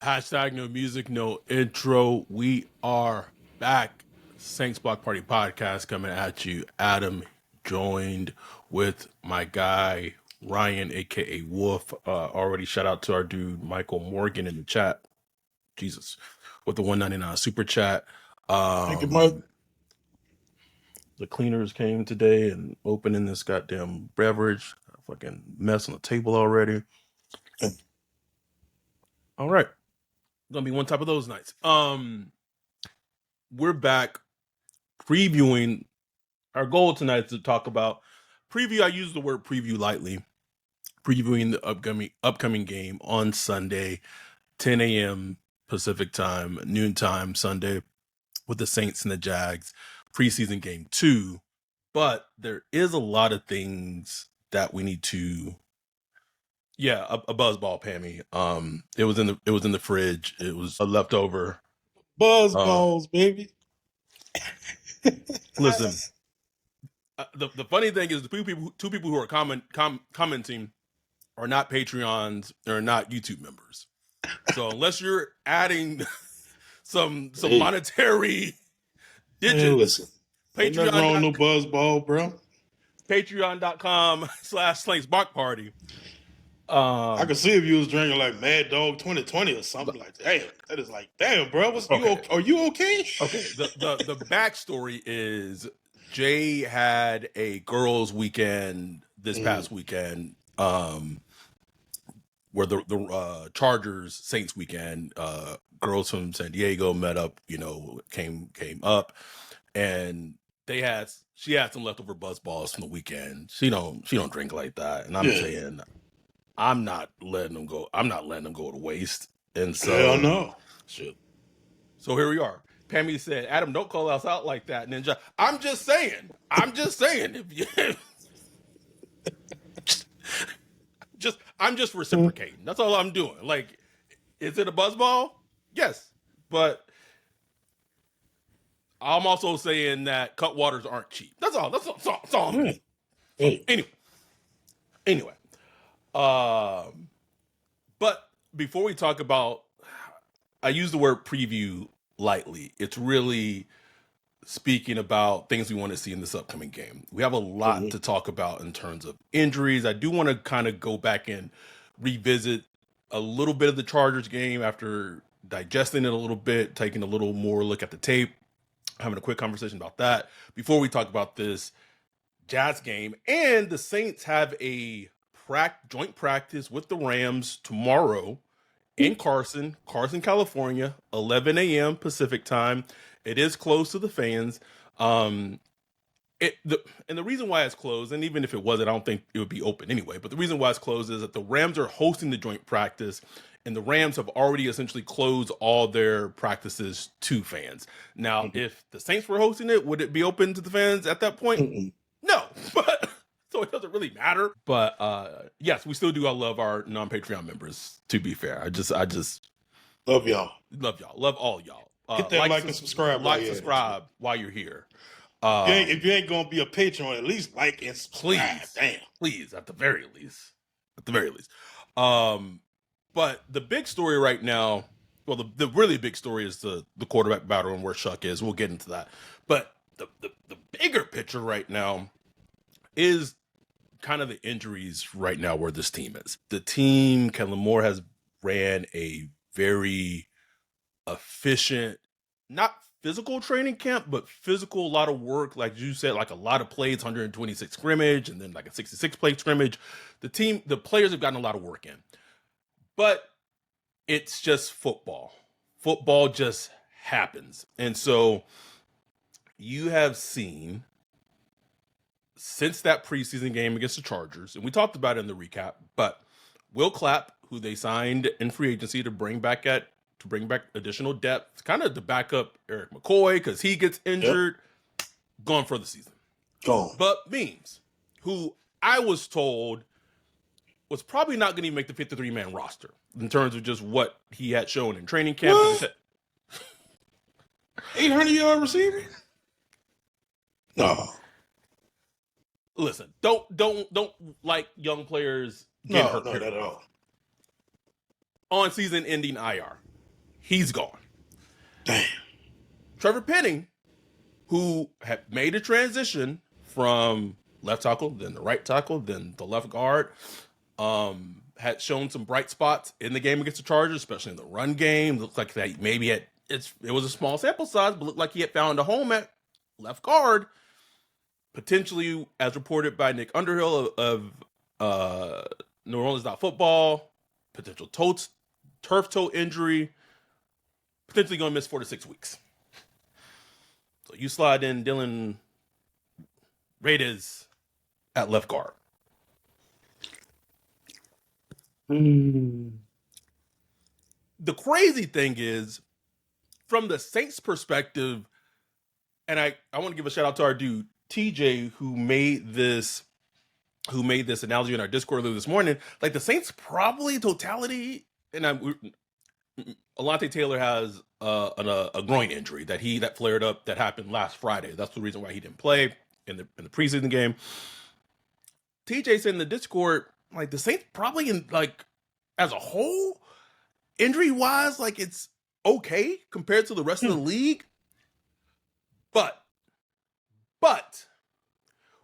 Hashtag no music, no intro. We are back. Saints Block Party Podcast coming at you. Adam joined with my guy Ryan, aka Wolf. Already shout out to our dude Michael Morgan in the chat. Jesus, with the 199 super chat. Thank you, Mike. The cleaners came today and opening this goddamn beverage. Fucking mess on the table already. All right. Gonna be one type of those nights. We're back previewing. Our goal tonight is to talk about preview. I use the word preview lightly. Previewing the upcoming game on Sunday, 10 a.m. Pacific time, noon time Sunday, with the Saints and the Jags, preseason game 2. But there is a lot of things that we need to. Yeah, a buzzball, Pammy. It was in the fridge. It was a leftover. Buzz balls, baby. Listen, the funny thing is the two people who are commenting are not Patreons or not YouTube members. So unless you're adding some monetary digits, listen, ain't nothing wrong with no buzz ball, bro. Patreon.com/Slanks Block Party. I could see if you was drinking like Mad Dog 2020 or something like that. Damn, that is like, damn, bro. Are you okay? Okay. The backstory is Jay had a girls' weekend this past weekend, where the Chargers Saints weekend, girls from San Diego met up, came up, and she had some leftover buzz balls from the weekend. She don't drink like that, and I'm saying I'm not letting them go. I'm not letting them go to waste. And so, hell no. Shit. So here we are. Pammy said, "Adam, don't call us out like that, Ninja." I'm just saying. If you I'm just reciprocating. That's all I'm doing. Like, is it a buzzball? Yes, but I'm also saying that cut waters aren't cheap. That's all. That's all I'm doing. So, anyway. But before we talk about, I use the word preview lightly. It's really speaking about things we want to see in this upcoming game. We have a lot to talk about in terms of injuries. I do want to kind of go back and revisit a little bit of the Chargers game after digesting it a little bit, taking a little more look at the tape, having a quick conversation about that before we talk about this Jazz game. And the Saints have a joint practice with the Rams tomorrow in Carson, California, 11 a.m. Pacific time. It is closed to the fans. And the reason why it's closed, and even if it wasn't, I don't think it would be open anyway, but the reason why it's closed is that the Rams are hosting the joint practice, and the Rams have already essentially closed all their practices to fans. Now, if the Saints were hosting it, would it be open to the fans at that point? No, but so it doesn't really matter. But yes, we still do love our non-Patreon members, to be fair. I just love y'all. Love all y'all. Hit that like and subscribe. Subscribe while you're here. If you ain't gonna be a patron, at least like and subscribe. Please, at the very least. But the big story right now, well, the really big story is the quarterback battle and where Shough is. We'll get into that. But the bigger picture right now is kind of the injuries right now where this team is. The team, Kellen Moore has ran a very efficient, not physical training camp, but physical, a lot of work, like you said, like a lot of plays, 126 scrimmage, and then like a 66 play scrimmage. The players have gotten a lot of work in. But it's just football. Football just happens. And so you have seen, since that preseason game against the Chargers, and we talked about it in the recap, but Will Clapp, who they signed in free agency to bring back additional depth, kind of to back up Eric McCoy because he gets injured, gone for the season. Gone. But Means, who I was told was probably not going to make the 53-man roster in terms of just what he had shown in training camp. 800-yard receiver? No. Listen, don't like young players get hurt. No, not at all. On season-ending IR. He's gone. Damn. Trevor Penning, who had made a transition from left tackle, then the right tackle, then the left guard, had shown some bright spots in the game against the Chargers, especially in the run game. Looked like that maybe it was a small sample size, but looked like he had found a home at left guard. Potentially, as reported by Nick Underhill of New Orleans Football, potential turf toe injury, potentially going to miss 4 to 6 weeks. So you slide in Dylan Reines at left guard. The crazy thing is, from the Saints' perspective, and I want to give a shout out to our dude TJ who made this analogy in our Discord this morning. Like, the Saints probably totality, and Alontae Taylor has a groin injury that flared up that happened last Friday. That's the reason why he didn't play in the preseason game. TJ said in the Discord, like, the Saints probably as a whole, injury wise, like, it's okay compared to the rest of the league. But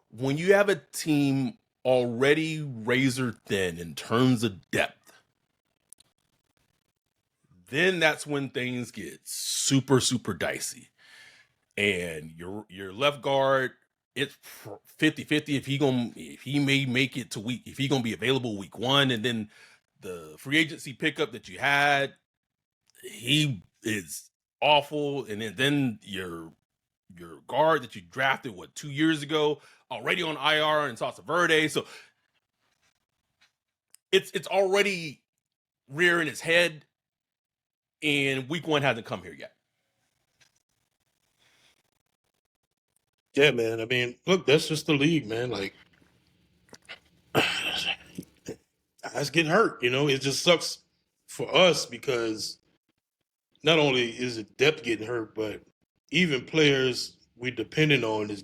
when you have a team already razor thin in terms of depth, then that's when things get super, super dicey. And your left guard, it's 50-50 if he may make it to if he gonna be available week 1, and then the free agency pickup that you had, he is awful, and then your guard that you drafted 2 years ago already on IR and Salsa Verde, so it's already rearing its head, and week 1 hasn't come here yet. Yeah, man. I mean, look, that's just the league, man. Like, guys get hurt, it just sucks for us because not only is it depth getting hurt, but even players we depending on is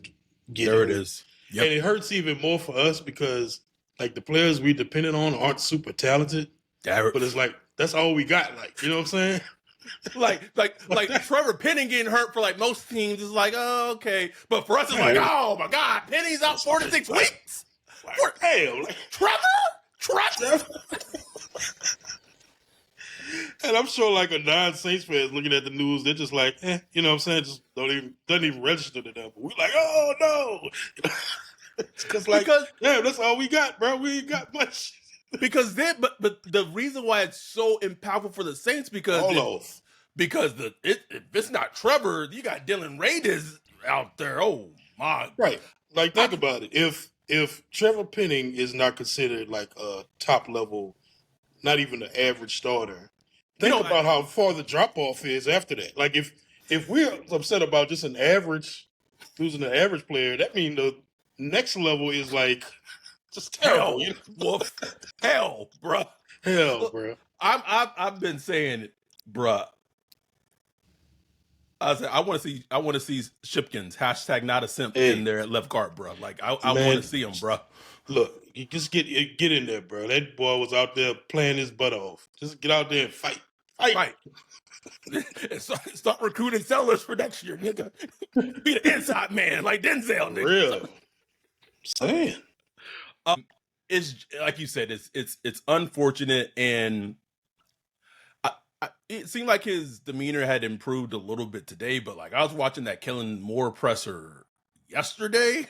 getting hurt. There it is. Yep. And it hurts even more for us because, like, the players we depending on aren't super talented, but it's like, that's all we got. Like, you know what I'm saying? like Trevor Penning getting hurt for, like, most teams is like, oh, okay. But for us, it's like, oh my God, Penny's out 4 to 6 weeks. Damn, Trevor? And I'm sure, like, a non-Saints fan looking at the news, they're just like, you know what I'm saying? Just doesn't even register to them. But we're like, oh no. Because that's all we got, bro. We ain't got much. Because but the reason why it's so impactful for the Saints because if it's not Trevor, you got Dylan Reines out there. Oh my! Right. Like, think about it. If Trevor Penning is not considered like a top level, not even an average starter, think about how far the drop off is after that. Like, if we're upset about just losing an average player, that means the next level is like just terrible. Hell, bro. Hell, bro. I've been saying it, bro. I said I want to see Shipkins # not a simp in there at left guard, bro. Like, I want to see him, bro. Look, you just get in there, bro. That boy was out there playing his butt off. Just get out there and fight. And start recruiting sellers for next year, nigga. Be the inside man like Denzel, nigga. Real. Saying. It's like you said, it's unfortunate, and it seemed like his demeanor had improved a little bit today, but, like, I was watching that Kellen Moore presser yesterday.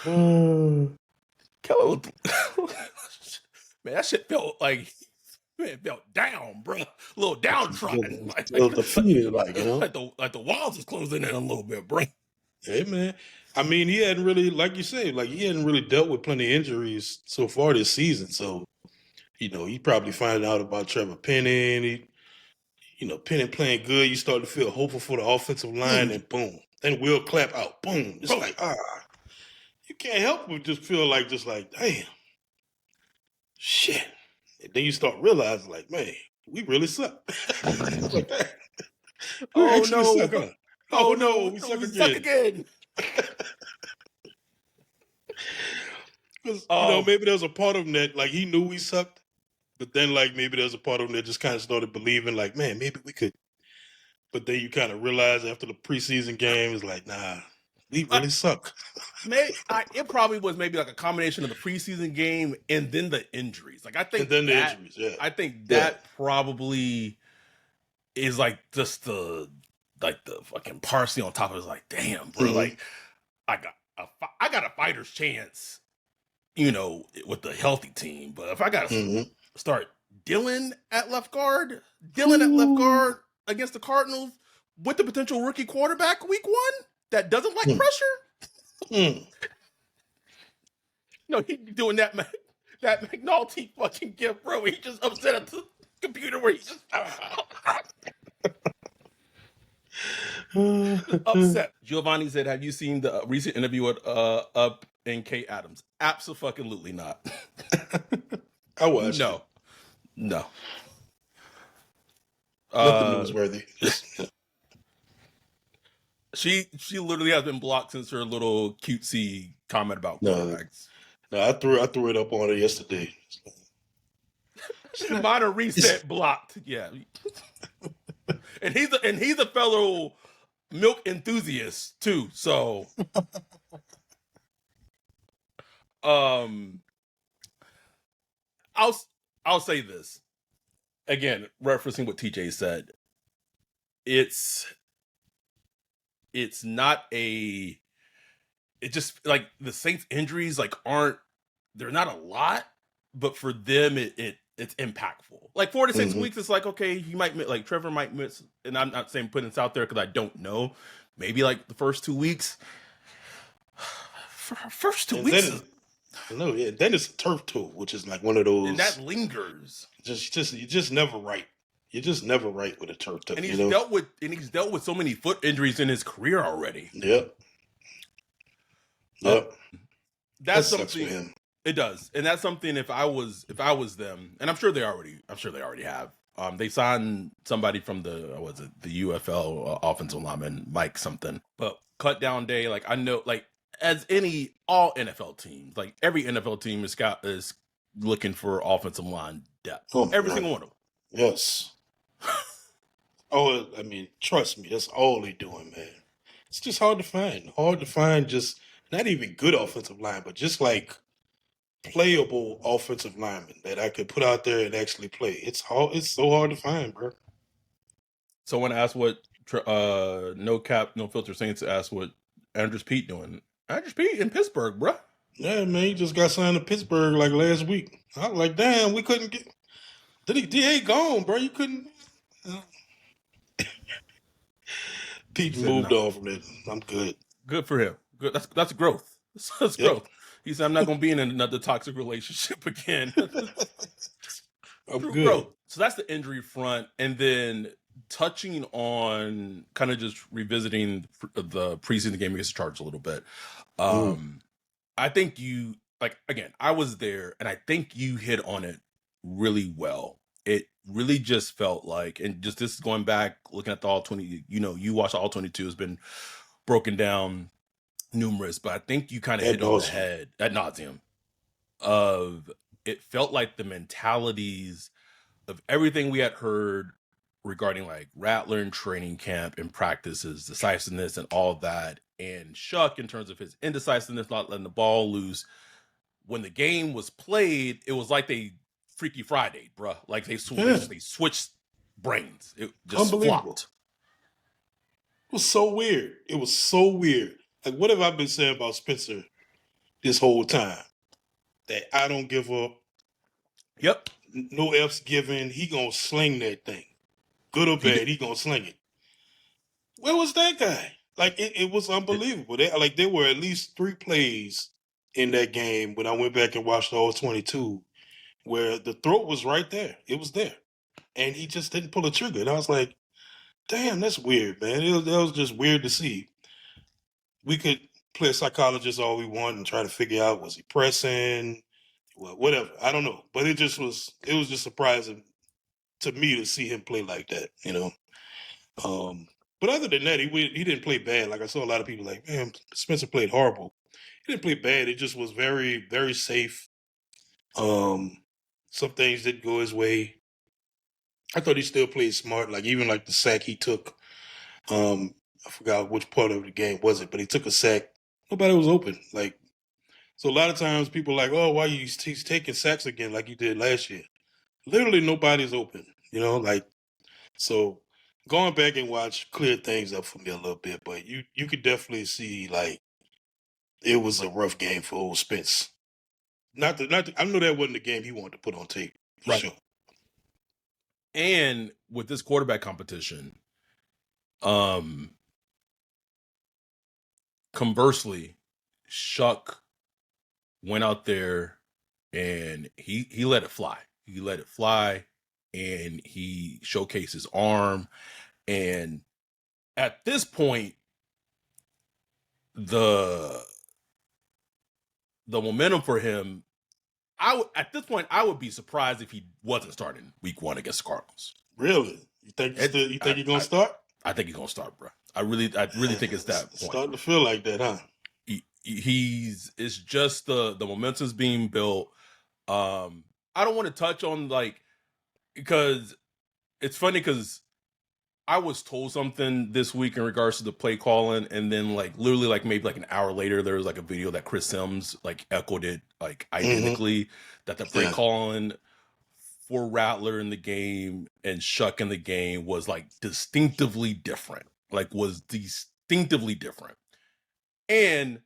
Kellen, man, that shit felt like, felt down, bro. A little downtrodden, defeated, like the walls is closing in a little bit, bro. Hey, man. I mean, he hadn't really, like you say, like, he hadn't really dealt with plenty of injuries so far this season. So, he probably finding out about Trevor Penning. Penning playing good. You start to feel hopeful for the offensive line, and boom. Then Will Clapp out. Boom. It's like, you can't help but just feel like, damn. Shit. And then you start realizing, like, man, we really suck. Like that. Oh, no. Suck, huh? Oh, no, we suck again. Because, maybe there's a part of him that, like, he knew we sucked, But then, like, maybe there's a part of them that just kind of started believing, like, man, maybe we could. But then you kind of realize after the preseason game, it's like, nah, we really suck. It probably was maybe like a combination of the preseason game and then the injuries. Like I And think then the that injuries, yeah. I think Yeah. that probably is like just the fucking parsley on top of it. It's like, damn, bro, Mhm. like I got a fighter's chance, you know, with the healthy team. But if I got to Mhm. start Dylan at left guard Ooh. against the Cardinals with the potential rookie quarterback week 1 that doesn't like Mm. pressure. Mm. No, he doing that McNulty fucking gift, bro. He just upset at the computer where he just upset. Giovanni said, "Have you seen the recent interview with Up and Kate Adams?" Absolutely not. I watched it. No. Nothing newsworthy. She literally has been blocked since her little cutesy comment about No. quarterbacks. No, I threw it up on her yesterday. Minor reset blocked. Yeah. And he's a fellow milk enthusiast too. So I'll say this. Again, referencing what TJ said. It's not it just like the Saints injuries like they're not a lot, but for them it's impactful. Like 4 to 6 weeks, it's like, okay, he might like Trevor might miss, and I'm not saying putting this out there because I don't know. Maybe like the first 2 weeks. First 2 weeks. Then it's a turf toe, which is like one of those, and that lingers. You're just never right. You're just never right with a turf toe. And he's dealt with so many foot injuries in his career already. Yep. That's that sucks something. For him. It does, and that's something. If I was them, and I'm sure they already have. They signed somebody from the UFL offensive lineman, Mike something. But cut down day, like I know, like as all NFL teams, like every NFL team is looking for offensive line depth. Every single one of them. Yes. Oh, I mean, trust me, that's all they doing, man. It's just hard to find. Just not even good offensive line, but just like playable offensive linemen that I could put out there and actually play. It's so hard to find, bro. Someone asked what no cap, no filter Saints asked what Andrews Pete doing. Andrews Pete in Pittsburgh, bro. Yeah, man, he just got signed to Pittsburgh like last week. I was like, damn, we couldn't get. DA gone, bro. You couldn't. Pete moved on from that. I'm good. Good for him. Good. That's growth. That's growth. He said, "I'm not going to be in another toxic relationship again." I'm good. Growth. So that's the injury front, and then touching on kind of just revisiting the preseason game against the Chargers a little bit. I think you again. I was there, and I think you hit on it really well. It really just felt like, and just this going back, looking at the all 20, you watch all 22 has been broken down numerous, but I think you kind of hit on the head ad nauseum of it felt like the mentalities of everything we had heard regarding like Rattler and training camp and practices, decisiveness and all that, and Shough in terms of his indecisiveness, not letting the ball loose. When the game was played, it was like they Freaky Friday, bruh. Like they switched brains. It just flopped. It was so weird. Like, what have I been saying about Spencer this whole time? That I don't give up. Yep. No F's given. He gonna sling that thing. Good or bad, he gonna sling it. Where was that guy? Like, it was unbelievable. There were at least 3 plays in that game when I went back and watched all 22 where the throat was right there. It was there. And he just didn't pull a trigger. And I was like, damn, that's weird, man. That was just weird to see. We could play psychologist all we want and try to figure out, was he pressing? Well, whatever. I don't know. But it was just surprising to me to see him play like that, But other than that, he didn't play bad. Like I saw a lot of people like, man, Spencer played horrible. He didn't play bad. It just was very, very safe. Some things didn't go his way. I thought he still played smart. Like even like the sack he took. I forgot which part of the game was it, but he took a sack. Nobody was open. Like so, a lot of times people are like, oh, why he's taking sacks again like you did last year? Literally nobody's open. You know, like so. Going back and watch cleared things up for me a little bit, but you could definitely see like it was a rough game for old Spence. I know that wasn't the game he wanted to put on tape for Right. sure. And with this quarterback competition, conversely, Shough went out there and he let it fly. He let it fly and he showcased his arm. And at this point, the momentum for him, at this point, I would be surprised if he wasn't starting week 1 against the Cardinals. Really? You think he's gonna start? I think he's gonna start, bro. I really think it's that It's point. starting to feel like that, huh? It's just the momentum's being built. I don't want to touch on like because it's funny because I was told something this week in regards to the play calling, and then like literally like maybe like an hour later there was like a video that Chris Sims like echoed it like identically that the play calling for Rattler in the game and Shough in the game was like distinctively different. And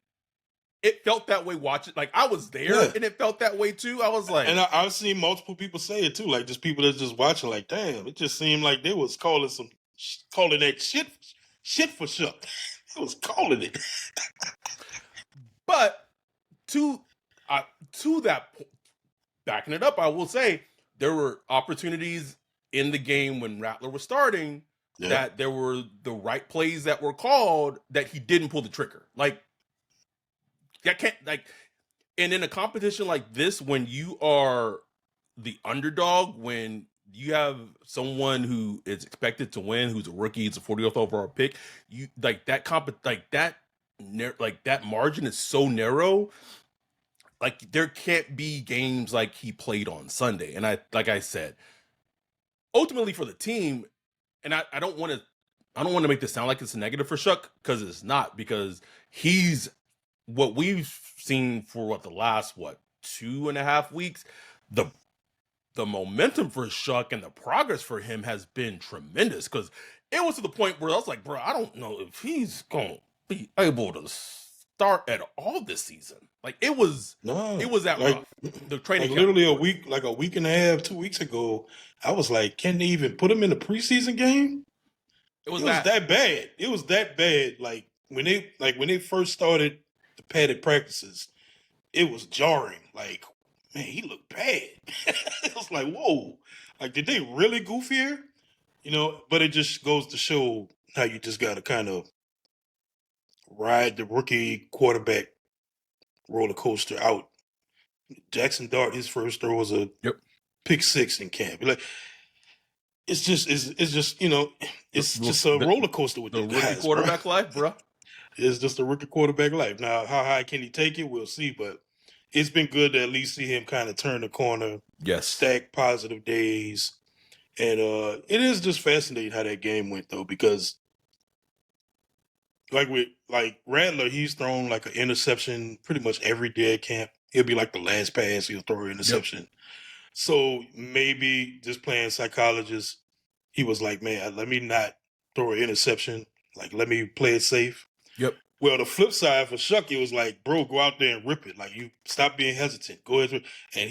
it felt that way watching. Like I was there and it felt that way too. I was like, and I've seen multiple people say it too. Like just people that's just watching. Like, damn, it just seemed like they was calling that shit for Shough. They was calling it. But to that backing it up, I will say there were opportunities in the game when Rattler was starting that there were the right plays that were called that he didn't pull the trigger. Like that can't like, and in a competition like this, when you are the underdog, when you have someone who is expected to win, who's a rookie, it's a 40th overall pick, you like that that margin is so narrow. Like there can't be games like he played on Sunday. And I said, ultimately for the team, and I don't want to make this sound like it's a negative for Shough because it's not, because he's what we've seen for the last 2.5 weeks, the momentum for Shough and the progress for him has been tremendous, because it was to the point where I was like, bro, I don't know if he's gonna be able to start at all this season. Like it was that like, rough. The training like literally a week and a half, 2 weeks ago, I was like, can they even put him in the preseason game? It was that bad. It was that bad. Like when they first started the padded practices, it was jarring. Like, man, he looked bad. It was like, whoa. Like, did they really goof here? You know, but it just goes to show how you just gotta kind of ride the rookie quarterback roller coaster out. Jackson Dart, his first throw was a pick 6 in camp. Like, it's just it's just a roller coaster with the rookie quarterback life, bro. It's just a rookie quarterback life. Now, how high can he take it? We'll see. But it's been good to at least see him kind of turn the corner. Yes. Stack positive days. And it is just fascinating how that game went, though, because like Rattler, he's thrown like an interception pretty much every day at camp. He'll be like the last pass, he'll throw an interception. Yep. So maybe just playing psychologist, he was like, man, let me not throw an interception. Like, let me play it safe. Yep. Well, the flip side for Shough, it was like, bro, go out there and rip it. Like, you stop being hesitant. Go ahead. And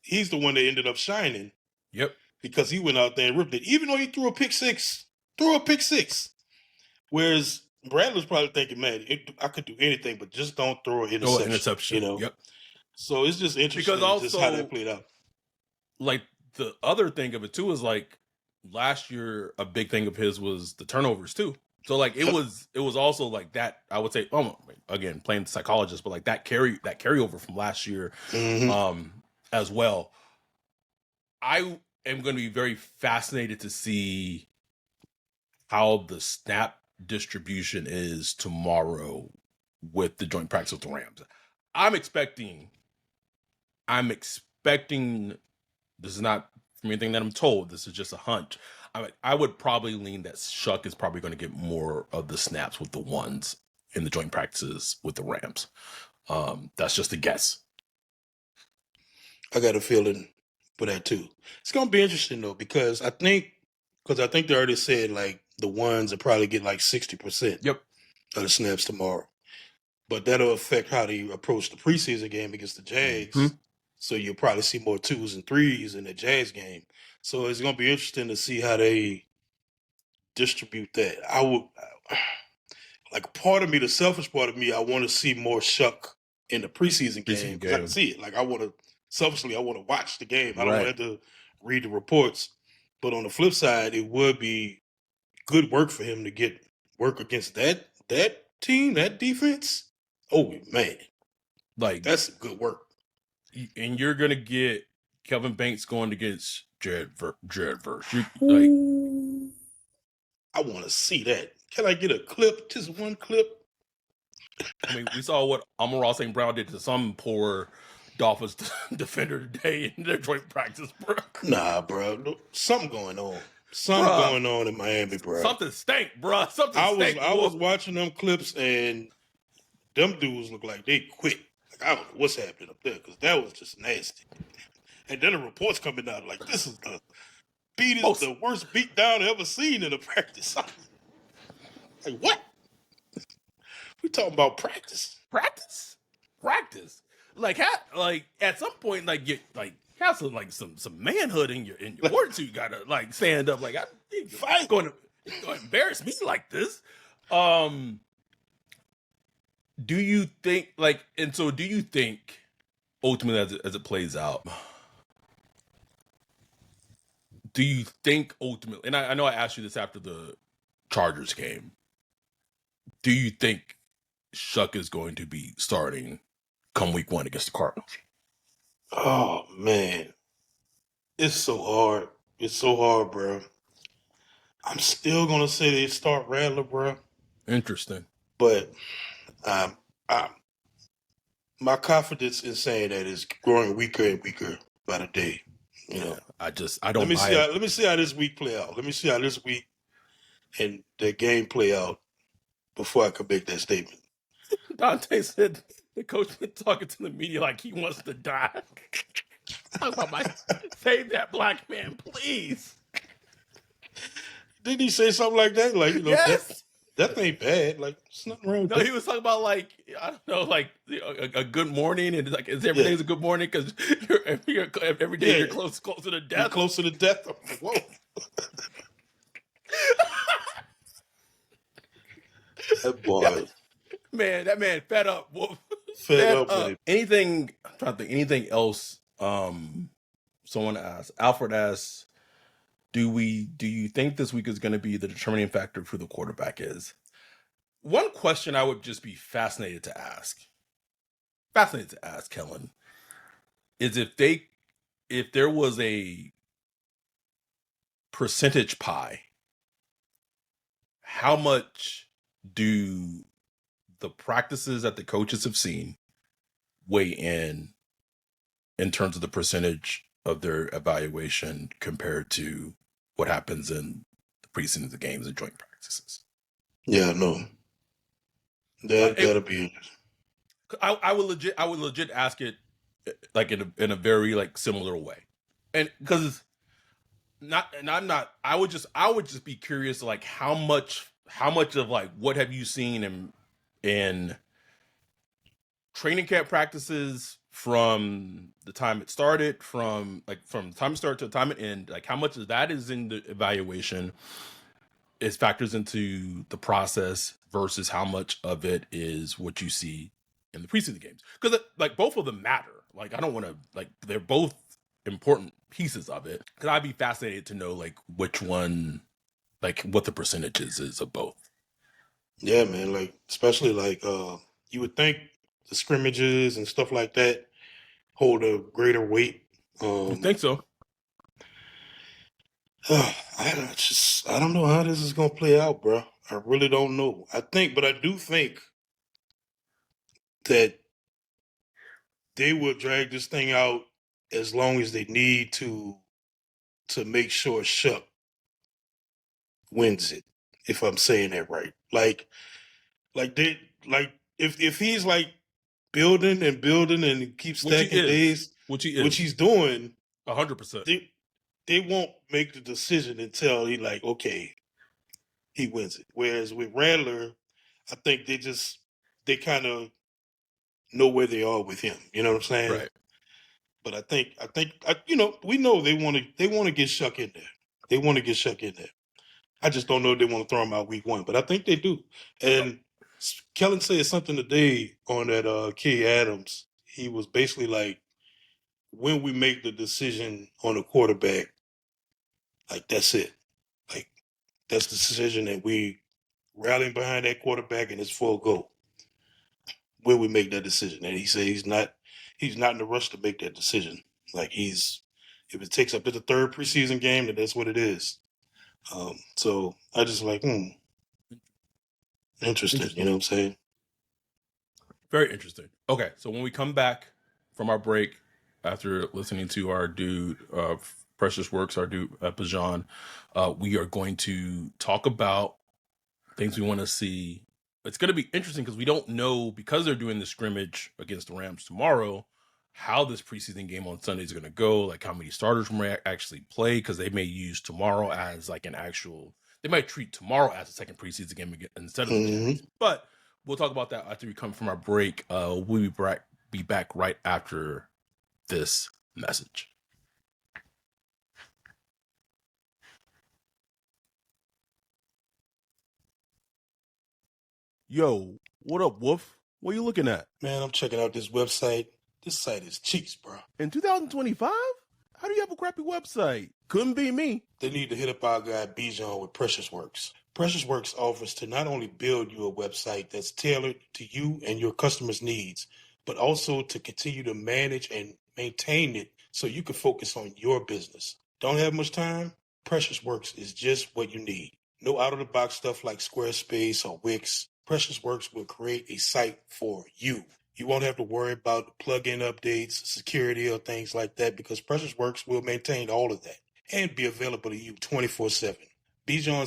he's the one that ended up shining. Yep. Because he went out there and ripped it. Even though he threw a pick six. Whereas Bradley's probably thinking, man, I could do anything, but just don't throw an interception. You know? Yep. So it's just interesting because also, just how that played out. Like, the other thing of it, too, is like last year, a big thing of his was the turnovers, too. So like it was also like that, I would say, again, playing the psychologist, but like that carryover from last year as well. I am going to be very fascinated to see how the snap distribution is tomorrow with the joint practice with the Rams. I'm expecting This is not from anything that I'm told. This is just a hunch. I would probably lean that Shough is probably going to get more of the snaps with the ones in the joint practices with the Rams. That's just a guess. I got a feeling for that too. It's gonna be interesting though because I think they already said like the ones will probably get like 60% Yep. of the snaps tomorrow, but that'll affect how they approach the preseason game against the Jags. Mm-hmm. So you'll probably see more 2s and 3s in the Jags game. So it's gonna be interesting to see how they distribute that. I would like part of me, the selfish part of me, I want to see more Shough in the preseason game because I can see it. Like I want to watch the game. I don't want to have to read the reports. But on the flip side, it would be good work for him to get work against that team, that defense. Oh man, like that's good work. And you're gonna get Kevin Banks going against Jared Verse. Like, I want to see that. Can I get a clip? Just one clip. I mean, we saw what Amon-Ra St. Brown did to some poor Dolphins defender today in their joint practice, bro. Nah, bro. Something going on. Something going on in Miami, bro. Something stank, bro. I was watching them clips and them dudes look like they quit. Like, I don't know what's happening up there because that was just nasty. And then the reports coming out like this is the worst beat down ever seen in a practice. Like what? We talking about practice? Practice. Like at some point, like you have some manhood in your words. You gotta like stand up. Like I'm going to embarrass me like this. Do you think do you think ultimately as it plays out? Do you think ultimately, and I know I asked you this after the Chargers game, do you think Shough is going to be starting come week 1 against the Cardinals? Oh man, it's so hard. It's so hard, bro. I'm still gonna say they start Rattler, bro. Interesting, but my confidence in saying that is growing weaker and weaker by the day. You know, I don't. Let me see how this week play out. Let me see how this week and the game play out before I can make that statement. Dante said the coach been talking to the media like he wants to die. I was like, save that black man, please. Didn't he say something like that? Like, you know, yes. That ain't bad. Like, there's nothing wrong with that. No, he was talking about like, I don't know, like a good morning, and like is every day's a good morning because every day you're closer to death. You're closer to death. I'm like, whoa. That boy. That man fed up. Fed up with it. Anything, I'm trying to think, anything else? Someone asked, Alfred asks, do you think this week is going to be the determining factor of who the quarterback is? One question I would just be fascinated to ask, Kellen, is if there was a percentage pie, how much do the practices that the coaches have seen weigh in terms of the percentage of their evaluation compared to what happens in the preseason, the games, and joint practices? Yeah, no. That'll be. I would legit ask it like in a very like similar way, and because I would just be curious like how much of like what have you seen in training camp practices from the time it started, from the time it started to the time it ended, like how much of that is in the evaluation is factors into the process versus how much of it is what you see in the preseason games, because like both of them matter. Like I don't want to like they're both important pieces of it, because I'd be fascinated to know like which one, like what the percentages is of both. Yeah, man. Like especially like you would think the scrimmages and stuff like that hold a greater weight. You think so? I don't know how this is gonna play out, bro. I really don't know. But I do think that they will drag this thing out as long as they need to make sure Shough wins it. If I'm saying that right, they like if he's like building and building and keep Which he stacking is. days, Which he which is. he's doing, 100%. they won't make the decision until he like okay he wins it. Whereas with Rattler, I think they kind of know where they are with him. You know what I'm saying? Right. But we know they want to get Shough in there. They want to get Shough in there. I just don't know if they want to throw him out week 1, but I think they do. And Kellen said something today on that Key Adams. He was basically like, when we make the decision on a quarterback, like that's it. Like that's the decision that we rallying behind that quarterback and it's full go. When we make that decision, and he said he's not in a rush to make that decision. Like if it takes up to the third preseason game, then that's what it is. So I just like, interesting. You know what I'm saying? Very interesting. Okay, so when we come back from our break, after listening to our dude, Precious Works, our dude, Pajan, we are going to talk about things we want to see. It's going to be interesting because we don't know, because they're doing the scrimmage against the Rams tomorrow, how this preseason game on Sunday is going to go, like how many starters will actually play, because they may use tomorrow as like an actual, they might treat tomorrow as a second preseason game instead of the Jags. But we'll talk about that after we come from our break. We'll be back right after this message. Yo, what up, Wolf? What are you looking at? Man, I'm checking out this website. This site is cheeks, bro. In 2025? How do you have a crappy website? Couldn't be me. They need to hit up our guy Bijan with Precious Works. Precious Works offers to not only build you a website that's tailored to you and your customers' needs, but also to continue to manage and maintain it so you can focus on your business. Don't have much time? Precious Works is just what you need. No out-of-the-box stuff like Squarespace or Wix. Precious Works will create a site for you. You won't have to worry about plugin updates, security, or things like that, because Precious Works will maintain all of that and be available to you 24/7. Bijan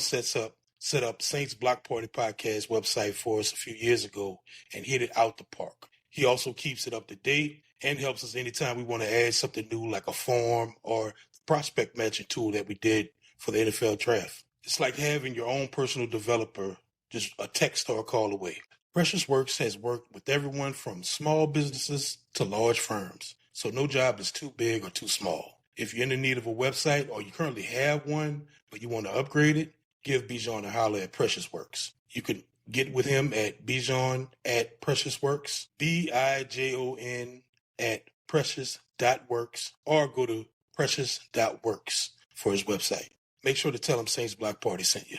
set up Saints Block Party Podcast website for us a few years ago and hit it out the park. He also keeps it up to date and helps us anytime we want to add something new, like a form or the prospect matching tool that we did for the NFL draft. It's like having your own personal developer, just a text or a call away. Precious Works has worked with everyone from small businesses to large firms, so no job is too big or too small. If you're in the need of a website or you currently have one, but you want to upgrade it, give Bijan a holler at Precious Works. You can get with him at Bijan at Precious Works, BIJON at precious.works, or go to precious.works for his website. Make sure to tell him Saints Block Party sent you.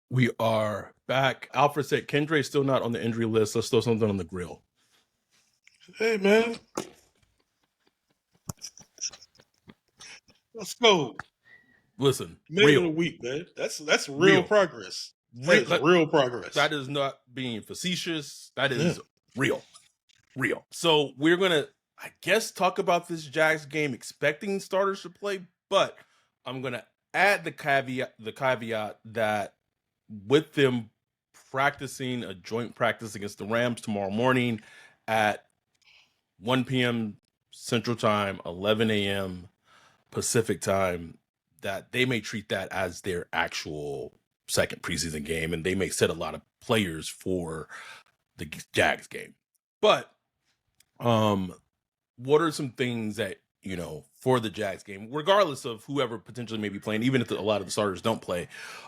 We are back. Alfred said Kendre's still not on the injury list. Let's throw something on the grill. Hey, man. Let's go. Listen, Middle of the week, man. That's real progress. That is real progress. That is not being facetious. That is real. So we're going to, I guess, talk about this Jags game expecting starters to play, but I'm going to add the caveat that with them practicing a joint practice against the Rams tomorrow morning at 1 p.m. Central Time, 11 a.m. Pacific Time, that they may treat that as their actual second preseason game, and they may set a lot of players for the Jags game. But what are some things that, for the Jags game, regardless of whoever potentially may be playing, even if a lot of the starters don't play,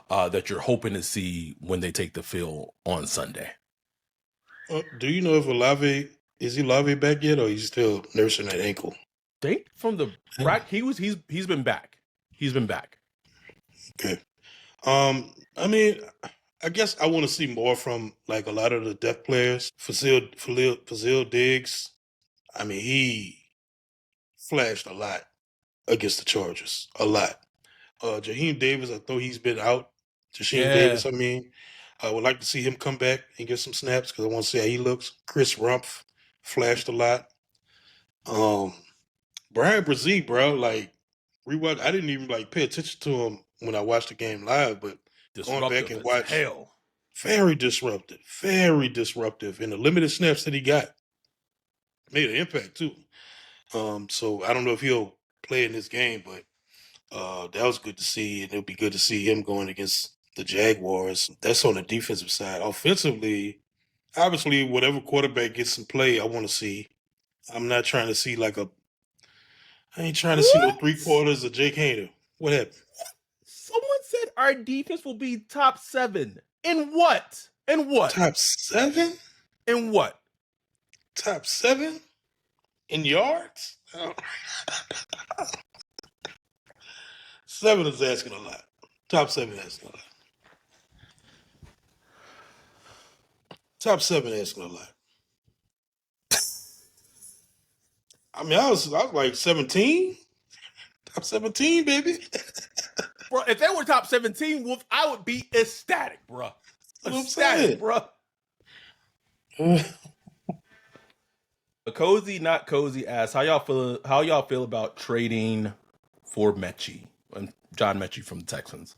that you're hoping to see when they take the field on Sunday? Do you know if is Olave back yet, or he's still nursing that ankle? Think from the he's been back. He's been back. Okay. I mean, I guess I want to see more from like a lot of the depth players. Fazil Diggs, I mean, he flashed a lot against the Chargers. A lot. Jaheim Davis, I thought he's been out. Davis, I would like to see him come back and get some snaps because I want to see how he looks. Chris Rumpf flashed a lot. Brian Brzee, bro, like rewatch. I didn't even like pay attention to him when I watched the game live, but going back Disruptive and as watch, hell. very disruptive, and the limited snaps that he got made an impact too. So I don't know if he'll play in this game, but that was good to see, and it'll be good to see him going against the Jaguars. That's on the defensive side. Offensively, obviously, whatever quarterback gets some play, I want to see. I'm not trying to see I ain't trying to see no What? 3/4 of Jake Hayner. What happened? Someone said our defense will be top 7. In what? In what? Top 7? In what? Top 7 in yards? Oh. 7 is asking a lot. Top 7 is asking a lot. Top 7 asking a lot. I mean, I was like 17. Top 17, baby. Bro, if they were top 17, Wolf, I would be ecstatic, bro. Ecstatic, bro. Cozy, not cozy asks, how y'all feel about trading for Mechie and John Mechie from the Texans?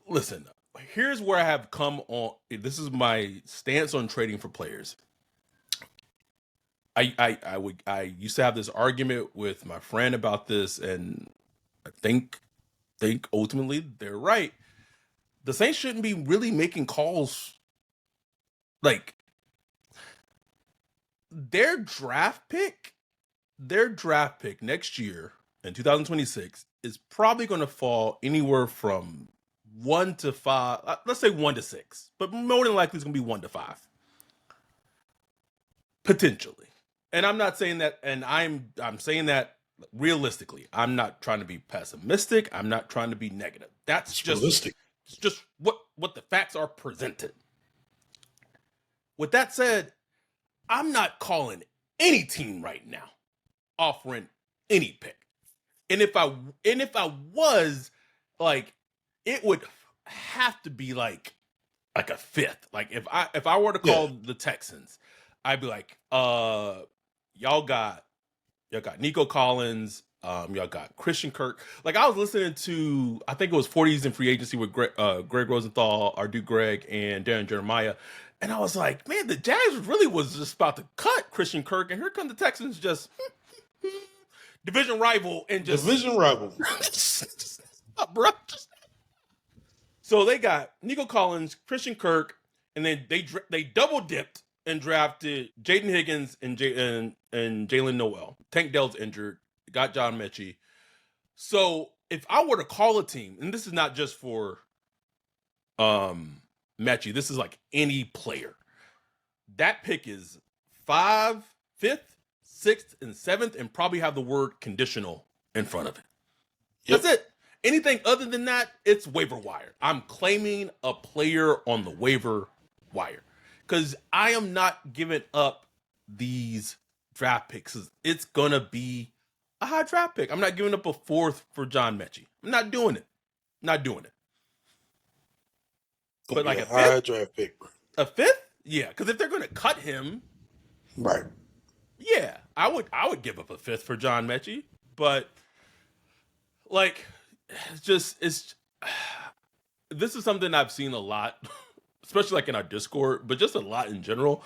Listen, here's where I have come on. This is my stance on trading for players. I used to have this argument with my friend about this, and I think ultimately they're right. The Saints shouldn't be really making calls like their draft pick next year in 2026 is probably going to fall anywhere from 1 to 5. Let's say 1 to 6, but more than likely it's going to be 1 to 5 potentially. And I'm not saying that, and I'm saying that realistically. I'm not trying to be pessimistic. I'm not trying to be negative. That's just realistic. It's just what the facts are presented. With that said, I'm not calling any team right now offering any pick. And if I was, like, it would have to be like a 5th. Like if I were to call the Texans, I'd be like, y'all got Nico Collins, y'all got Christian Kirk. Like I was listening to, I think it was 40s in free agency with Greg Rosenthal, our dude Greg, and Darren Jeremiah. And I was like, man, the Jags really was just about to cut Christian Kirk, and here come the Texans, just division rival, and just division rival. just, bro. So they got Nico Collins, Christian Kirk, and then they double dipped and drafted Jaden Higgins and Jalen Noel. Tank Dell's injured. Got John Mechie. So if I were to call a team, and this is not just for Mechie, this is like any player. That pick is 5th, 6th, and 7th, and probably have the word conditional in front of it. Yep. That's it. Anything other than that, it's waiver wire. I'm claiming a player on the waiver wire because I am not giving up these draft picks. It's going to be a high draft pick. I'm not giving up a 4th for John Mechie. I'm not doing it. But like a high draft pick. A 5th? Yeah, because if they're going to cut him, right? Yeah, I would give up a 5th for John Mechie, but like, this is something I've seen a lot, especially like in our Discord, but just a lot in general.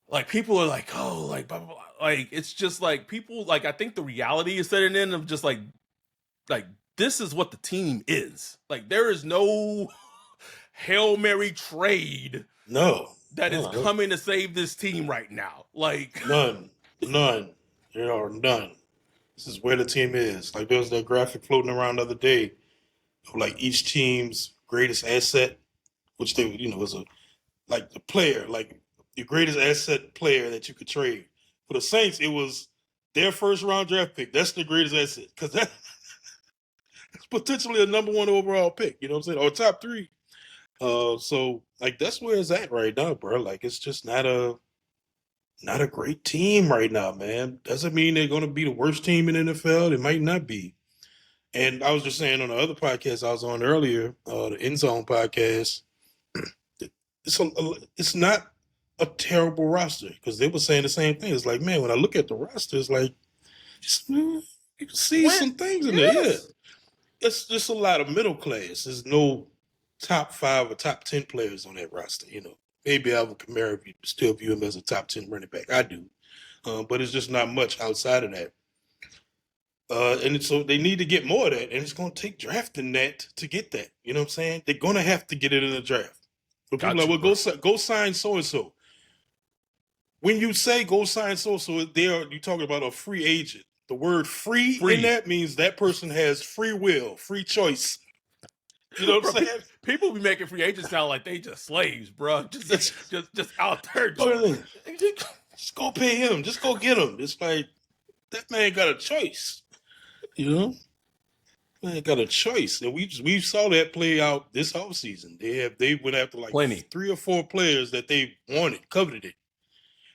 Like people are like, oh, like blah, blah, blah. Like it's just like people like I think the reality is setting in of just like this is what the team is. Like there is no Hail Mary trade that is coming to save this team right now. Like none. There are none. This is where the team is. Like there was that graphic floating around the other day of like each team's greatest asset, which they was like the player, like your greatest asset player that you could trade. For the Saints, it was their 1st round draft pick. That's the greatest asset because that's potentially a number 1 overall pick. You know what I'm saying? Or top 3. So like that's where it's at right now, bro. Like it's just not a great team right now, man. Doesn't mean they're going to be the worst team in the NFL. They might not be. And I was just saying on the other podcast I was on earlier, the End Zone podcast, it's not a terrible roster because they were saying the same thing. It's like, man, when I look at the roster, it's like, you can see some things in there. Yeah, it's just a lot of middle class. There's no top 5 or top 10 players on that roster. Maybe Alvin Kamara, you still view him as a top 10 running back. I do, but it's just not much outside of that. And so they need to get more of that, and it's going to take drafting that to get that. You know what I'm saying? They're going to have to get it in the draft. But people are like, well, go sign so and so. When you say go sign so and so, you're talking about a free agent. The word free in that means that person has free will, free choice. You know what I'm saying? People be making free agents sound like they just slaves, bro. Just out there. Just go pay him. Just go get him. It's like that man got a choice. Man got a choice, and we saw that play out this offseason. They went after like 3 or 4 players that they wanted, coveted it,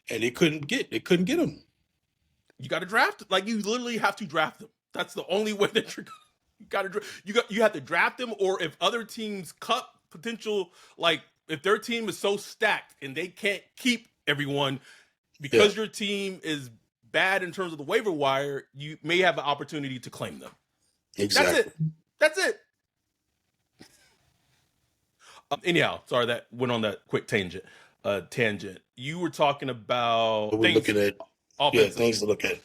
and they couldn't get them. You got to draft. Like, you literally have to draft them. That's the only way that you have to draft them. Or if other teams cut potential, like if their team is so stacked and they can't keep everyone because your team is bad in terms of the waiver wire, you may have an opportunity to claim them. Exactly. That's it. Anyhow, sorry that went on that quick tangent. You were talking about things to look at.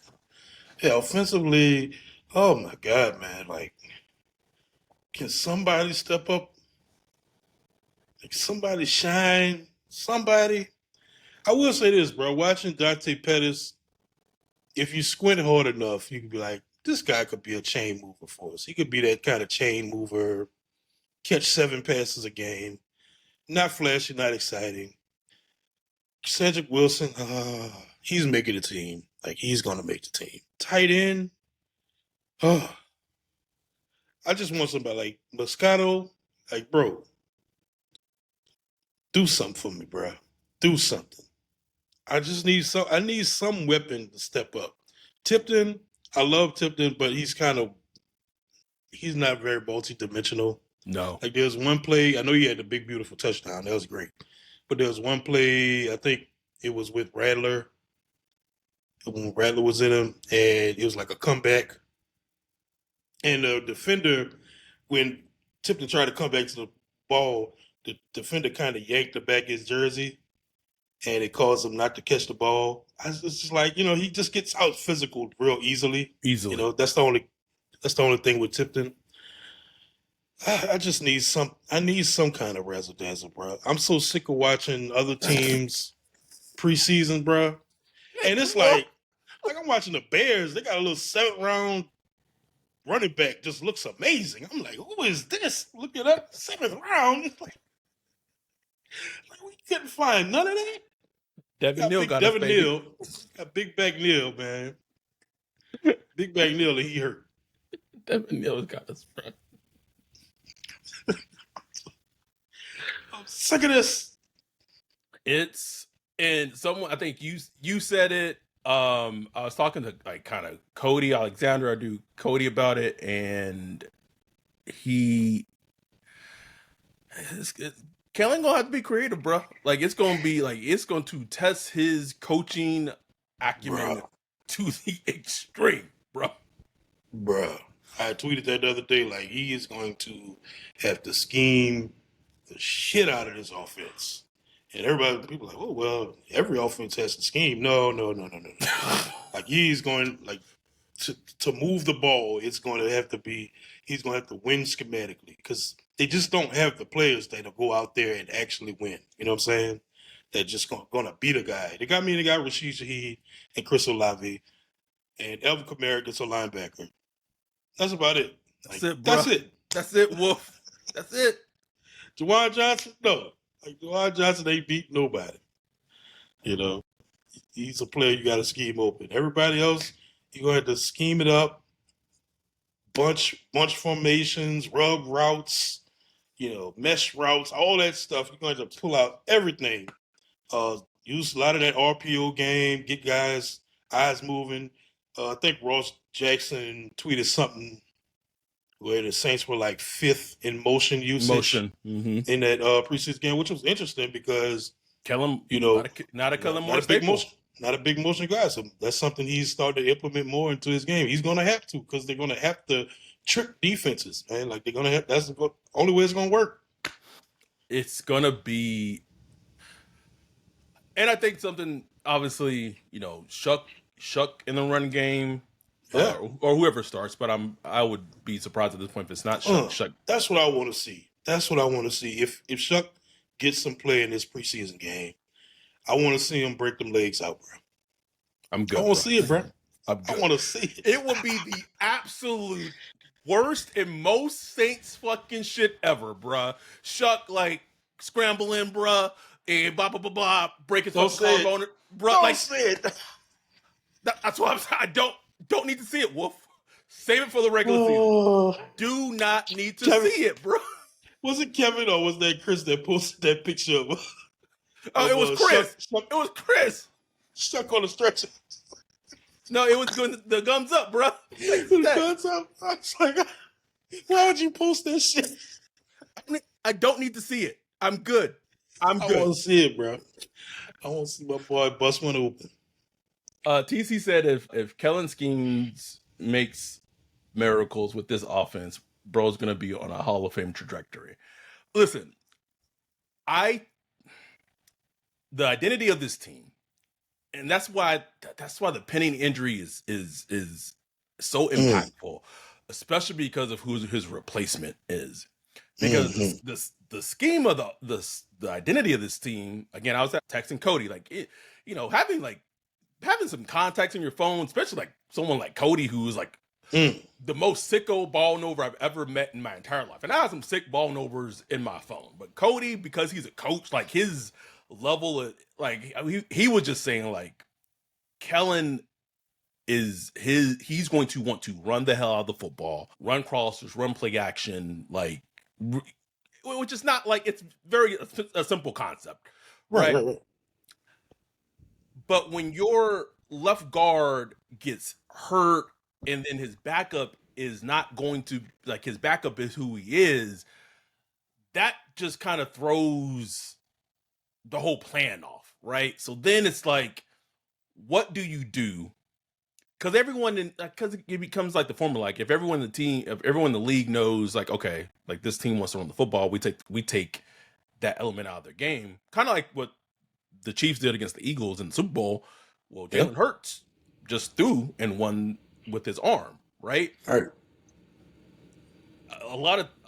Yeah, offensively, oh my God, man! Like, can somebody step up? Like, somebody shine? Somebody. I will say this, bro. Watching Dante Pettis, if you squint hard enough, you can be like, this guy could be a chain mover for us. He could be that kind of chain mover, catch 7 passes a game, not flashy, not exciting. Cedric Wilson, he's making the team. Like, he's going to make the team. Tight end, I just want somebody like Moscato. Like, bro, do something for me, bro. Do something. I need some weapon to step up. Tipton, I love Tipton, but he's not very multi-dimensional. No. Like, there's one play, I know he had the big, beautiful touchdown. That was great. But there was one play, I think it was with Rattler, when Rattler was in him, and it was like a comeback. And the defender, when Tipton tried to come back to the ball, the defender kind of yanked the back of his jersey, and it caused him not to catch the ball. It's just like, he just gets out physical real easily. That's the only thing with Tipton. I just need some kind of razzle dazzle, bro. I'm so sick of watching other teams preseason, bro. And it's like I'm watching the Bears. They got a little 7th round running back, just looks amazing. I'm like, who is this? Look it up, 7th round. It's like we couldn't find none of that. Devin Neal got Big Back Neal, man. Big Back Neal, and he hurt. Devin Neal got us, bro. I'm sick of this. And someone, I think you said it. I was talking to like kind of Cody Alexander. I do Cody about it, and Kellen gonna have to be creative, bro. Like, it's going to test his coaching acumen to the extreme, bro. I tweeted that the other day. Like, he is going to have to scheme the shit out of this offense. And people are like, oh, well, every offense has to scheme. No. Like, he's going, like, to move the ball, he's going to have to win schematically, because they just don't have the players that'll go out there and actually win. You know what I'm saying? They're just going to beat a guy. They got Rashid Shaheed and Chris Olave, and Alvin Kamara gets a linebacker. That's about it. That's it, bro. That's it, Wolf. That's it. Juwan Johnson? No. Like, Juwan Johnson ain't beat nobody. He's a player you got to scheme open. Everybody else, you're going to have to scheme it up. Bunch formations, rub routes, mesh routes, all that stuff. You're going to have to pull out everything. Use a lot of that RPO game, get guys' eyes moving. I think Ross Jackson tweeted something where the Saints were like 5th in motion usage in that preseason game, which was interesting because Kellen, You know, not a Kellen Moore not a big staple. motion, not a big motion guy. So that's something he's started to implement more into his game. He's going to have to because they're going to have to trick defenses, man. Like they're going to have. That's the only way it's going to work. It's gonna be, and I think something obviously, Shough in the run game, Yeah, or whoever starts. But I would be surprised at this point if it's not Shough. that's what I want to see. That's what I want to see. If Shough gets some play in this preseason game, I want to see him break them legs out, bro. I'm good. I want to see it, bro. I'm good. I want to see it. It would be the absolute worst and most Saints fucking shit ever, bruh. Shough like scrambling, bruh, and blah blah blah blah, breaking some collarbone, bruh. Don't like say it. that's what I'm saying. I don't need to see it, Wolf. Save it for the regular season. Do not need to see it, bro. Was it Kevin or was that Chris that posted that picture of? It was Chris. It was Chris. Stuck on the stretcher. No, it was doing the gums up, bro. The guns up. I was like, why would you post that shit? I don't need to see it. I'm good. I want to see it, bro. I want to see my boy bust one open. TC said if Kellen Schemes makes miracles with this offense, bro's gonna be on a Hall of Fame trajectory. Listen, the identity of this team, and that's why the Penning injury is so impactful, especially because of who his replacement is. Because the scheme of the identity of this team, again, I was texting Cody, like having some contacts in your phone, especially like someone like Cody, who's like the most sicko ball nover I've ever met in my entire life. And I have some sick ball novers in my phone, but Cody, because he's a coach, like his level of like he was just saying like Kellen he's going to want to run the hell out of the football, run crossers, run play action, like which is not like it's very a simple concept, right? But when your left guard gets hurt and then his backup is not going to, like his backup is who he is, that just kind of throws the whole plan off, right? So then it's like, what do you do? Because it becomes like the formula, like if everyone in the league knows, like, okay, like this team wants to run the football, we take that element out of their game. Kind of like what the Chiefs did against the Eagles in the Super Bowl. Well, Jalen Hurts just threw and won with his arm, right? All right. A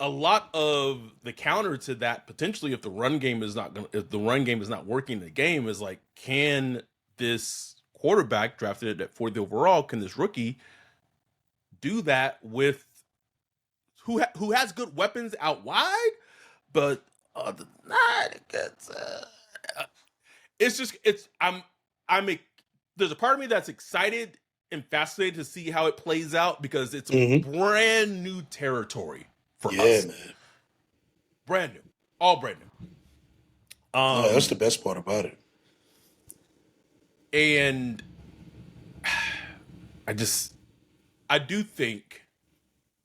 lot of the counter to that potentially, if the run game is not working in the game, is like, can this quarterback drafted at 4th overall, can this rookie do that with who has good weapons out wide, but other than that, there's a part of me that's excited and fascinated to see how it plays out because it's brand new territory for us. Man. Brand new. All brand new. That's the best part about it. And I do think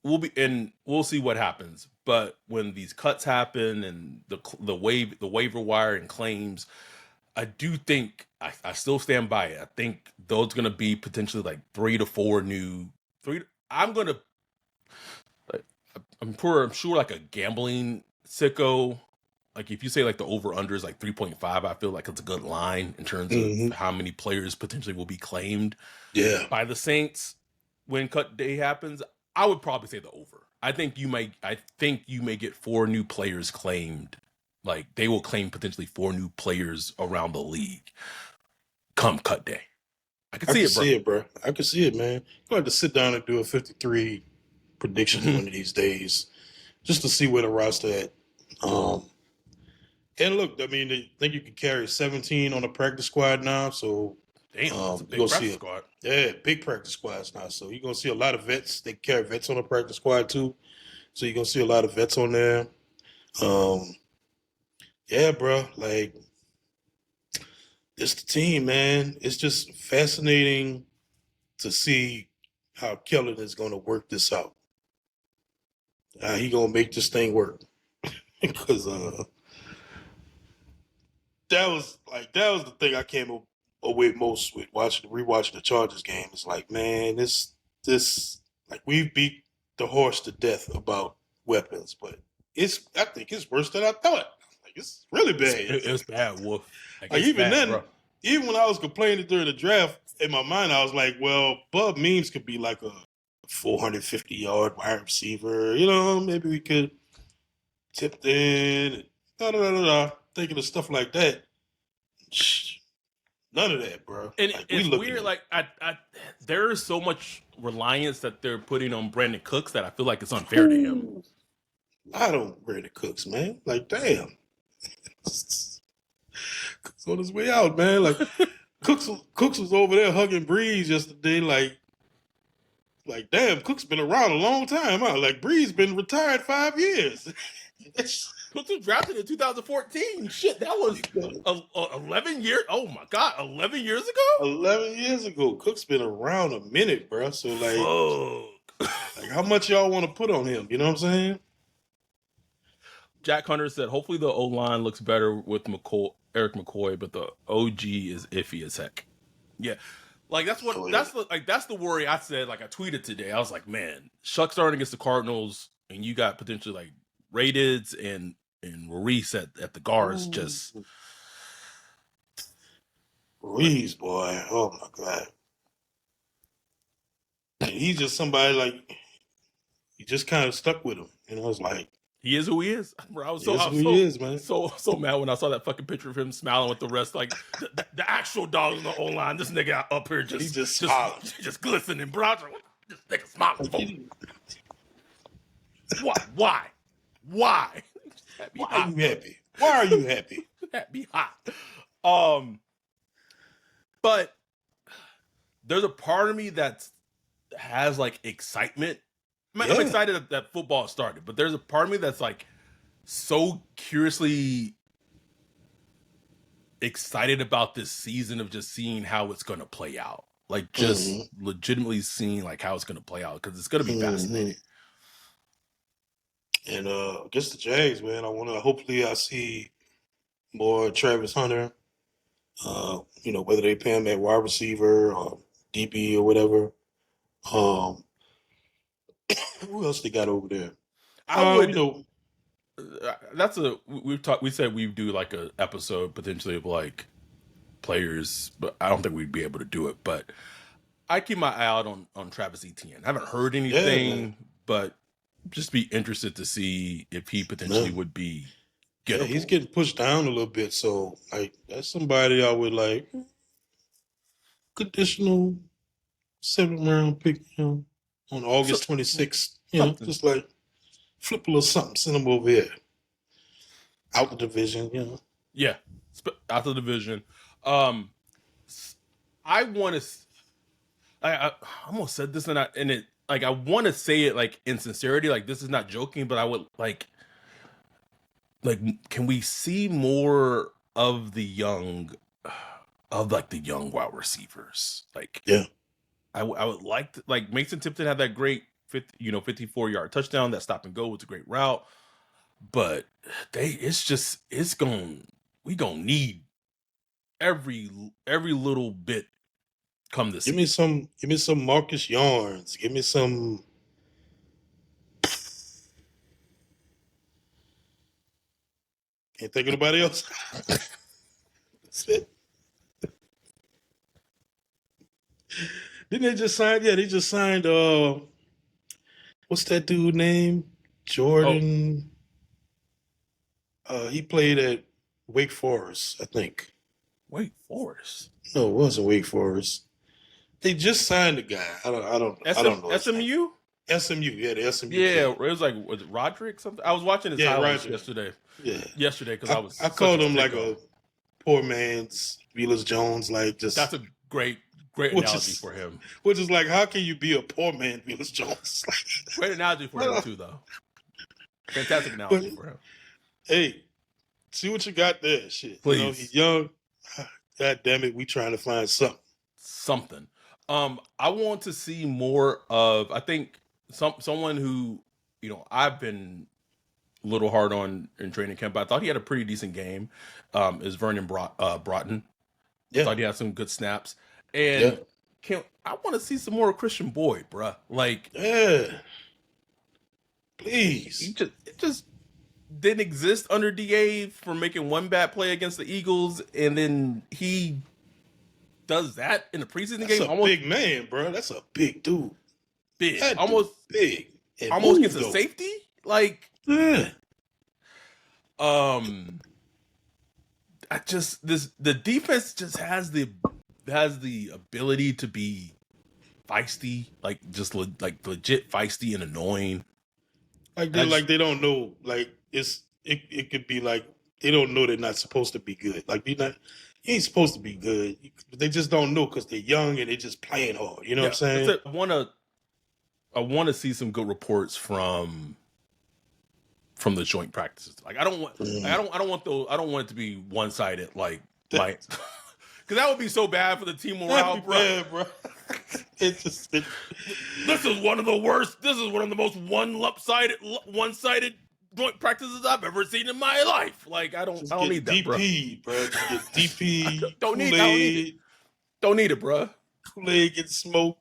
we'll see what happens. But when these cuts happen and the waiver wire and claims, I do think I still stand by it. I think those going to be potentially like 3 to 4 new. I'm sure like a gambling sicko. Like if you say like the over under is like 3.5, I feel like it's a good line in terms of how many players potentially will be claimed by the Saints when cut day happens. I would probably say the over. I think you may get 4 new players claimed. Like they will claim potentially 4 new players around the league come cut day. I can see it, bro. I can see it, man. You'll have to sit down and do a 53 prediction one of these days just to see where the roster at. And look, I mean, I think you can carry 17 on the practice squad now. So, damn, that's a big practice squad. Yeah, big practice squads now. So you're gonna see a lot of vets. They carry vets on the practice squad too. So you're gonna see a lot of vets on there. Yeah, bro. Like, it's the team, man. It's just fascinating to see how Kellen is gonna work this out. He gonna make this thing work because that was the thing I came away most with rewatching the Chargers game. It's like, man, this like we've beat the horse to death about weapons, but I think it's worse than I thought. Like it's really bad. It's bad, Wolf. Like Like it's even bad, then, bro. even when I was complaining during the draft, in my mind I was like, well, Bub Memes could be like a 450-yard wide receiver. You know, maybe we could tip in. Thinking of stuff like that. None of that, bro. And Like we it's looking weird. at Like there is so much reliance that they're putting on Brandon Cooks that I feel like it's unfair to him. I don't Brandon Cooks, man. Like damn, Cooks on his way out, man. Like Cooks was over there hugging Breeze yesterday. Like damn, Cooks been around a long time, huh? Like Breeze been retired 5 years. Cooks was drafted in 2014. Shit, that was 11 years. Oh my god, 11 years ago. 11 years ago, Cook's been around a minute, bro. So like how much y'all want to put on him? You know what I'm saying? Jack Hunter said, hopefully the O-line looks better with Eric McCoy, but the OG is iffy as heck. Yeah. Like that's the worry I said, like I tweeted today. I was like, man, Shough starting against the Cardinals and you got potentially like Radids and Ruiz at the guards. Just Ruiz, boy. Oh my god. And he's just somebody like you just kind of stuck with him. You know, it's like he is who he is. Bro, I was man. So mad when I saw that fucking picture of him smiling with the rest, like the actual dogs in the O-line. This nigga up here just glistening, bro. This nigga smiling. Why? Why are you happy? Why are you happy? That be hot. But there's a part of me that has like excitement. I'm excited that football started, but there's a part of me that's like so curiously excited about this season of just seeing how it's going to play out. Like just legitimately seeing like how it's going to play out because it's going to be fascinating. And against the Jags, man, hopefully I see more Travis Hunter. You know, whether they pay him at wide receiver or DB or whatever. Who else they got over there? I would, we said we'd do like a episode potentially of like players, but I don't think we'd be able to do it. But I keep my eye out on Travis Etienne. I haven't heard anything, but just be interested to see if he potentially would be gettable. Yeah, he's getting pushed down a little bit, so like that's somebody I would like conditional 7th round pick, you know, on August 26th. You know, just like flip a little something, send him over here. Out the division, you know. Yeah, out the division. I want to. I almost said this and it like I want to say it like in sincerity, like this is not joking, but I would like can we see more of the young wide receivers? Like, yeah, I would like to, like Mason Tipton had that great 54-yard touchdown. That stop and go was a great route, but we gonna need every little bit come this season. Give me some Marcus Yarns. Give me some. Can't think of nobody else. That's it. Didn't they just sign? Yeah, they just signed. What's that dude name? Jordan. He played at Wake Forest, I think. Wake Forest? No, it wasn't Wake Forest. They just signed a guy. I don't know. SMU? SMU, yeah, the SMU. Yeah, it was it Roderick something? I was watching his highlights yesterday. Yeah, yesterday because I called him like a poor man's Velus Jones. Like just that's a great analogy for him. Which is like, how can you be a poor man, Velus Jones? Great analogy for him too, though. Fantastic analogy for him. Hey, see what you got there, shit. Please. You know, he's young. God damn it, we trying to find something. I want to see more of. I think someone who I've been little hard on in training camp, but I thought he had a pretty decent game. Is Vernon Broughton. I thought he had some good snaps. And I want to see some more Christian Boyd, bruh. Like, please. It just didn't exist under DA for making one bad play against the Eagles, and then he does that in the preseason game. That's a big man, bro. That's a big dude. Big, almost big, almost gets a safety. Like, yeah. the defense just has the ability to be feisty, like just legit feisty and annoying. Like they don't know. Like it could be like they don't know they're not supposed to be good. Like you ain't supposed to be good. They just don't know because they're young and they're just playing hard. You know what I'm saying? I want to see some good reports from the joint practices. Like I don't want it to be one sided. Like because that would be so bad for the team morale, bro. This is one of the worst. This is one of the most one-sided joint practices I've ever seen in my life. Like I don't need that, DP, bro. DP. Don't need it. Don't need it, bro. Kool-Aid getting smoked.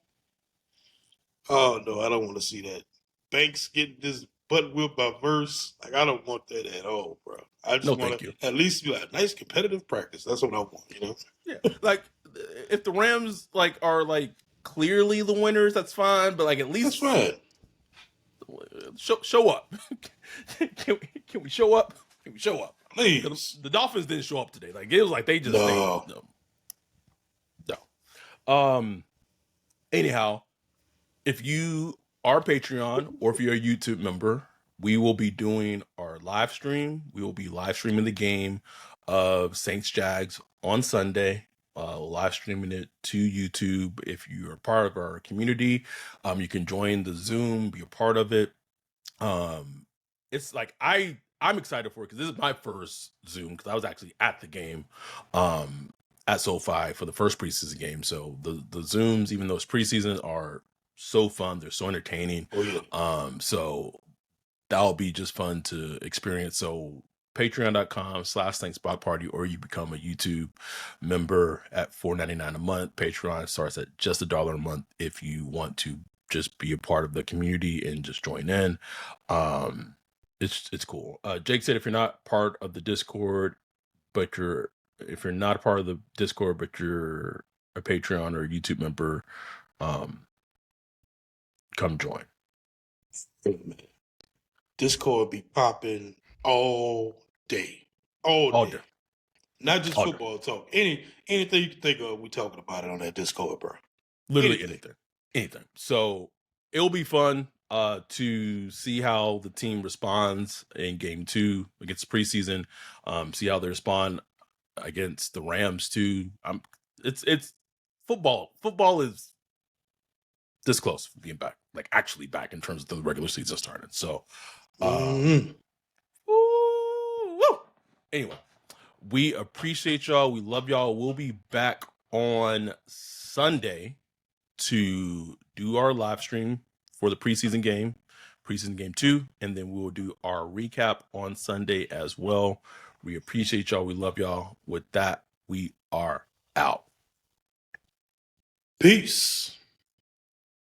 Oh no, I don't want to see that. Banks getting this butt whipped by Verse. Like I don't want that at all, bro. I just want to at least be like nice competitive practice. That's what I want, you know. Yeah, like if the Rams are clearly the winners, that's fine. But at least that's fine. Show up. Can we show up? Can we show up? Please. The Dolphins didn't show up today. Like it was like they just no. Anyhow, if you are Patreon or if you're a YouTube member, we will be doing our live stream. We will be live streaming the game of Saints Jags on Sunday. Live streaming it to YouTube. If you are part of our community, you can join the Zoom, be a part of it. It's like I'm excited for it because this is my first Zoom because I was actually at the game at SoFi for the first preseason game. So the Zooms, even though it's preseason, are so fun. They're so entertaining. Oh, yeah. So that'll be just fun to experience. So patreon.com/thanksbotparty, or you become a YouTube member at $4.99 a month. Patreon starts at just $1 a month if you want to just be a part of the community and just join in. It's cool. Jake said if you're not part of the Discord, but if you're not a part of the Discord, but you're a Patreon or a YouTube member, come join. Discord be popping all day. All day. Not just all football talk. Anything you can think of, we talking about it on that Discord, bro. Literally anything. So it'll be fun to see how the team responds in game 2 against preseason. See how they respond against the Rams too. It's football. Football is this close from being back, like actually back in terms of the regular season started. So, anyway, we appreciate y'all. We love y'all. We'll be back on Sunday to do our live stream for the preseason game 2, and then we will do our recap on Sunday as well. We appreciate y'all. We love y'all. With that, we are out. Peace.